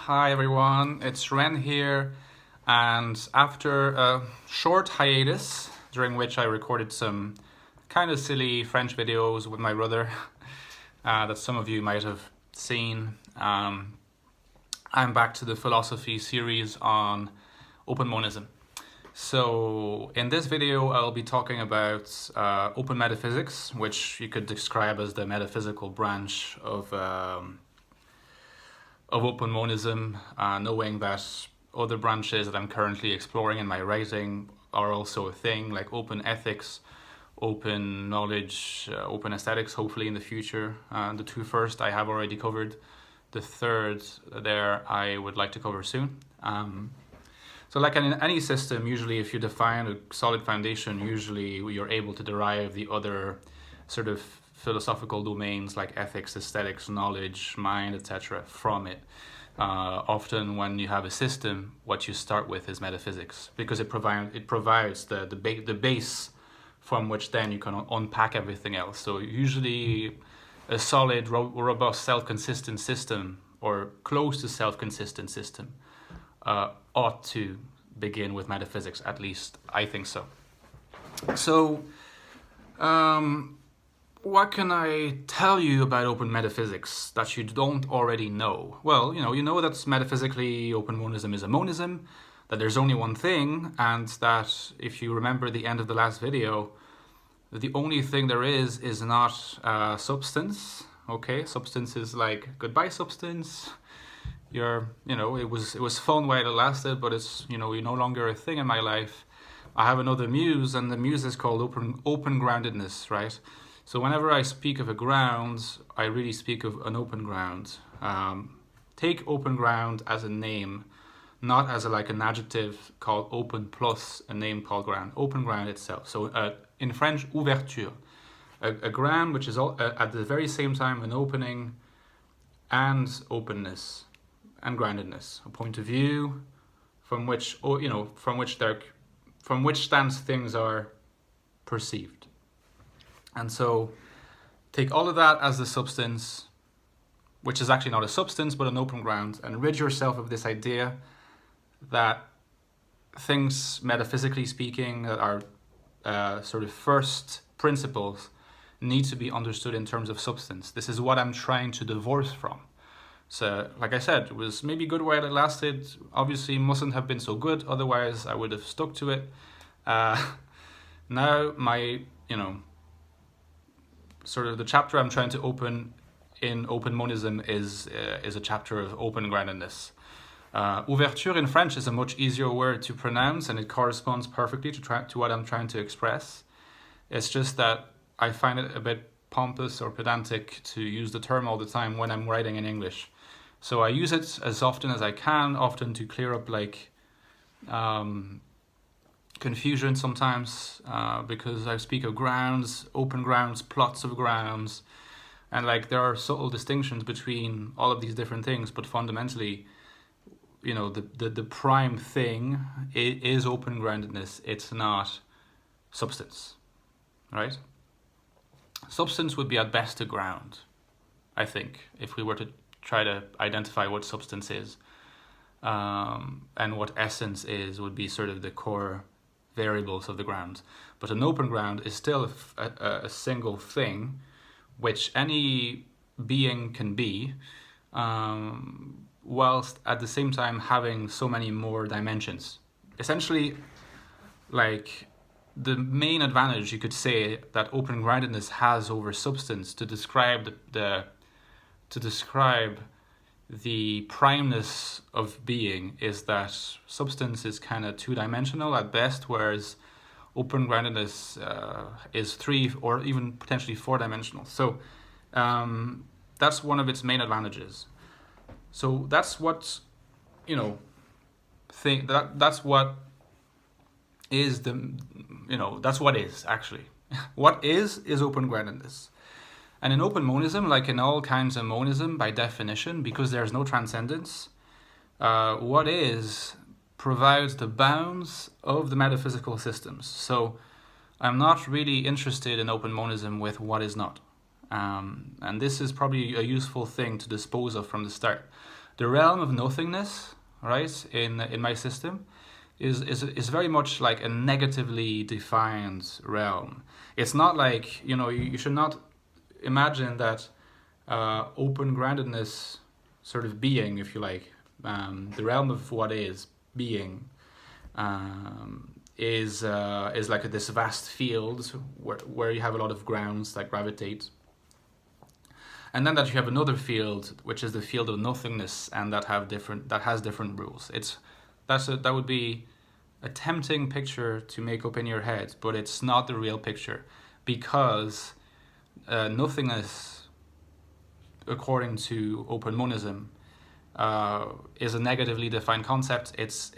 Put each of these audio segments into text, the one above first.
Hi everyone, it's Ren here, and after a short hiatus during which I recorded some kind of silly French videos with my brother that some of you might have seen, I'm back to the philosophy series on Open Monism. So in this video I'll be talking about Open Metaphysics, which you could describe as the metaphysical branch of Open Monism, knowing that other branches that I'm currently exploring in my writing are also a thing, like open ethics, open knowledge, open aesthetics, hopefully in the future. The two first I have already covered. The third there I would like to cover soon. So like in any system, usually if you define a solid foundation, usually you're able to derive the other sort of philosophical domains like ethics, aesthetics, knowledge, mind, etc. from it. Often when you have a system, what you start with is metaphysics, because it provides the base from which then you can unpack everything else. So usually a solid, robust, self-consistent system, or close to self-consistent system, ought to begin with metaphysics. At least I think so. So what can I tell you about open metaphysics that you don't already know? Well, you know that metaphysically open monism is a monism, that there's only one thing, and that if you remember the end of the last video, the only thing there is not substance. Okay, substance is like goodbye substance. It was fun while it lasted, but it's you're no longer a thing in my life. I have another muse, and the muse is called open groundedness, right? So whenever I speak of a ground, I really speak of an open ground. Take open ground as a name, not as an adjective called open plus a name called ground. Open ground itself. So in French, ouverture. A ground which is at the very same time an opening and openness and groundedness. A point of view from which stance things are perceived. And so take all of that as the substance, which is actually not a substance, but an open ground, and rid yourself of this idea that things, metaphysically speaking, that are sort of first principles need to be understood in terms of substance. This is what I'm trying to divorce from. So, like I said, it was maybe good while it lasted. Obviously, mustn't have been so good, otherwise I would have stuck to it. Now my, sort of the chapter I'm trying to open in Open Monism is a chapter of open groundedness. Ouverture in French is a much easier word to pronounce, and it corresponds perfectly to what I'm trying to express. It's just that I find it a bit pompous or pedantic to use the term all the time when I'm writing in English. So I use it as often as I can, often to clear up confusion sometimes, because I speak of grounds, open grounds, plots of grounds, and there are subtle distinctions between all of these different things, but fundamentally, the prime thing is open groundedness. It's not substance, right? Substance would be at best a ground, I think, if we were to try to identify what substance is, and what essence is, would be sort of the core variables of the ground. But an open ground is still a single thing, which any being can be, whilst at the same time having so many more dimensions. Essentially, the main advantage you could say that open groundedness has over substance to describe the primeness of being is that substance is kind of two-dimensional at best, whereas open groundedness is three or even potentially four-dimensional. So that's one of its main advantages. So that's what that's what is that's what is actually. What is open groundedness. And in open monism, like in all kinds of monism, by definition, because there's no transcendence, what is provides the bounds of the metaphysical systems. So I'm not really interested in open monism with what is not. And this is probably a useful thing to dispose of from the start. The realm of nothingness, right, in my system, is very much like a negatively defined realm. It's not like, you should not imagine that open-groundedness sort of being, if you like, the realm of what is being, is like this vast field where you have a lot of grounds that gravitate. And then that you have another field, which is the field of nothingness, and that has different rules. That would be a tempting picture to make up in your head, but it's not the real picture, because nothingness, according to Open Monism, is a negatively defined concept. It's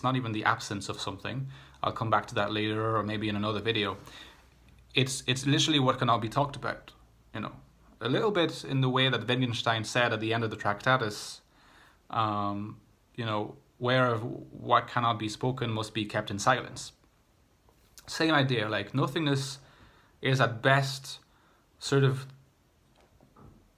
not even the absence of something. I'll come back to that later, or maybe in another video. It's literally what cannot be talked about. A little bit in the way that Wittgenstein said at the end of the Tractatus, where what cannot be spoken must be kept in silence. Same idea, like nothingness is at best sort of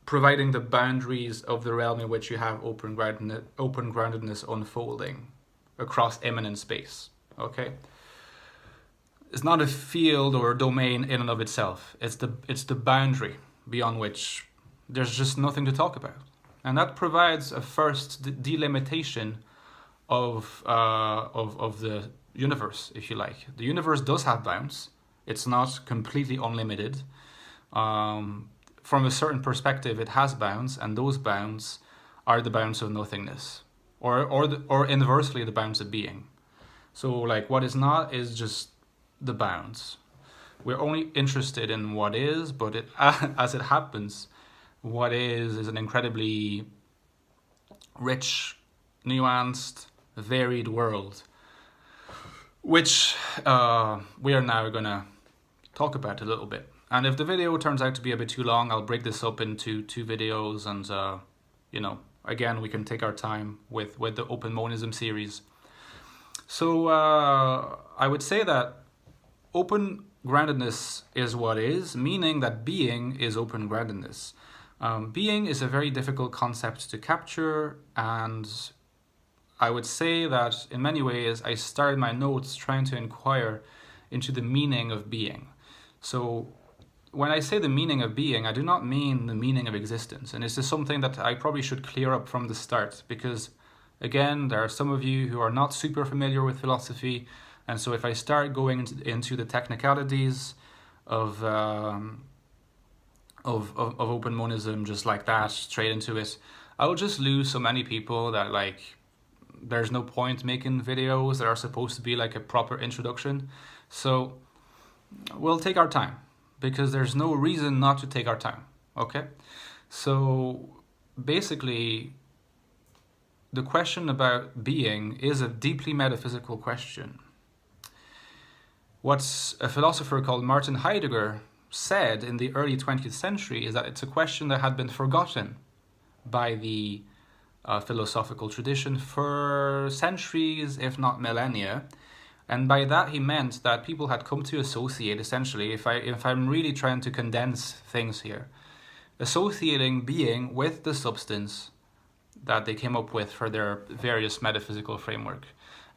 providing the boundaries of the realm in which you have open-groundedness unfolding across immanent space, okay? It's not a field or a domain in and of itself. It's the boundary beyond which there's just nothing to talk about. And that provides a first delimitation of the universe, if you like. The universe does have bounds. It's not completely unlimited. From a certain perspective, it has bounds, and those bounds are the bounds of nothingness, or inversely, the bounds of being. So, like, what is not is just the bounds. We're only interested in what is, but as it happens, what is an incredibly rich, nuanced, varied world, which we are now going to talk about a little bit. And if the video turns out to be a bit too long, I'll break this up into 2 videos, and again, we can take our time with the Open Monism series. So I would say that open-groundedness is what is, meaning that being is open-groundedness. Being is a very difficult concept to capture, and I would say that in many ways I started my notes trying to inquire into the meaning of being. So when I say the meaning of being, I do not mean the meaning of existence. And this is something that I probably should clear up from the start, because again, there are some of you who are not super familiar with philosophy. And so if I start going into the technicalities of Open Monism just like that, straight into it, I will just lose so many people that, like, there's no point making videos that are supposed to be like a proper introduction. So we'll take our time, because there's no reason not to take our time, okay? So basically, the question about being is a deeply metaphysical question. What a philosopher called Martin Heidegger said in the early 20th century is that it's a question that had been forgotten by the philosophical tradition for centuries, if not millennia. And by that he meant that people had come to associate, essentially, if I'm really trying to condense things here, associating being with the substance that they came up with for their various metaphysical framework.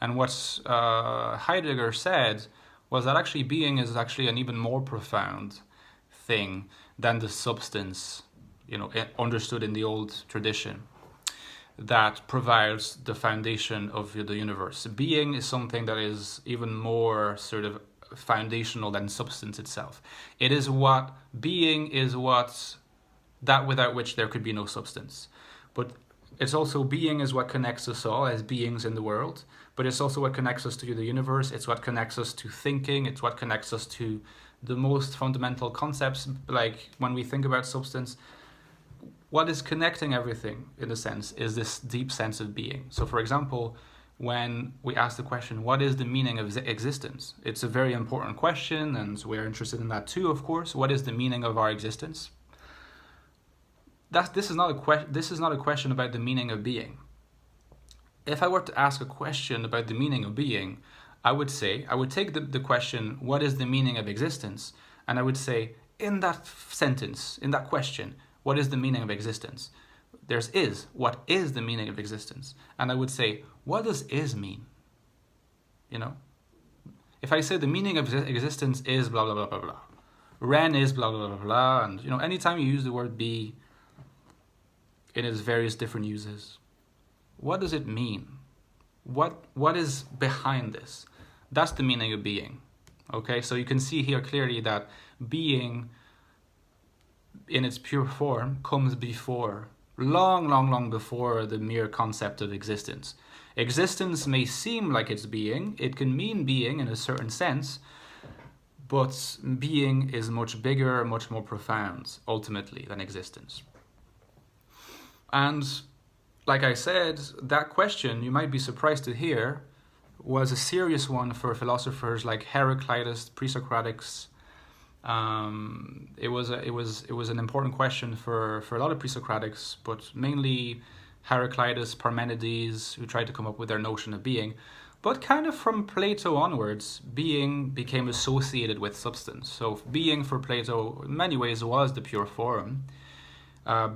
And what Heidegger said was that actually being is actually an even more profound thing than the substance, understood in the old tradition, that provides the foundation of the universe. Being is something that is even more sort of foundational than substance itself. Being is that without which there could be no substance. But it's also, being is what connects us all as beings in the world, but it's also what connects us to the universe. It's what connects us to thinking. It's what connects us to the most fundamental concepts. Like when we think about substance, what is connecting everything, in a sense, is this deep sense of being. So, for example, when we ask the question, what is the meaning of existence? It's a very important question, and we're interested in that too, of course. What is the meaning of our existence? This is not a question about the meaning of being. If I were to ask a question about the meaning of being, I would take the question, what is the meaning of existence? And I would say, in that sentence, in that question, what is the meaning of existence? There's is. What is the meaning of existence? And I would say, what does is mean? You know? If I say the meaning of existence is blah, blah, blah, blah, blah. Ren is blah, blah, blah, blah. And, you know, anytime you use the word be in its various different uses, what does it mean? What is behind this? That's the meaning of being. Okay, so you can see here clearly that being in its pure form comes before, long before the mere concept of existence. Existence may seem like it's being, it can mean being in a certain sense, but being is much bigger, much more profound, ultimately, than existence. And like I said, that question, you might be surprised to hear, was a serious one for philosophers like Heraclitus, pre-Socratics. It was an important question for a lot of pre-Socratics, but mainly Heraclitus, Parmenides, who tried to come up with their notion of being. But kind of from Plato onwards, being became associated with substance. So being for Plato, in many ways, was the pure form.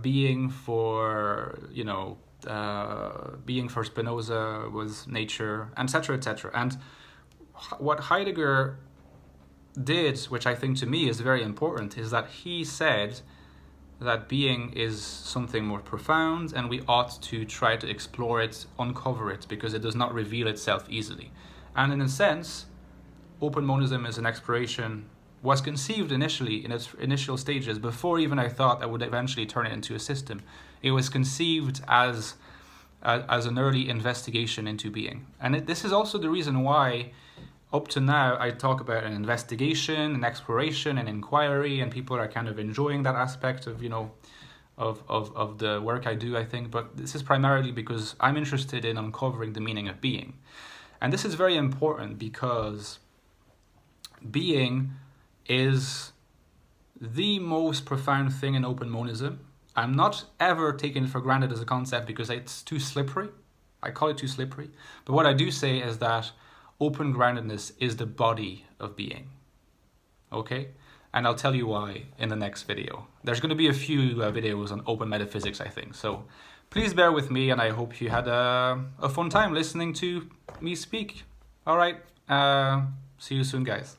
Being for, you know, being for Spinoza was nature, etc., etc. And what Heidegger did, which I think to me is very important, is that he said that being is something more profound and we ought to try to explore it, uncover it, because it does not reveal itself easily. And in a sense, Open Monism is an exploration, was conceived initially in its initial stages, before even I thought I would eventually turn it into a system. It was conceived as an early investigation into being. And this is also the reason why up to now I talk about an investigation, an exploration, an inquiry, and people are kind of enjoying that aspect of, you know, of the work I do, I think. But this is primarily because I'm interested in uncovering the meaning of being. And this is very important because being is the most profound thing in Open Monism. I'm not ever taking it for granted as a concept because it's too slippery. I call it too slippery. But what I do say is that open-groundedness is the body of being. Okay? And I'll tell you why in the next video. There's going to be a few videos on open metaphysics, I think. So please bear with me, and I hope you had a fun time listening to me speak. All right. See you soon, guys.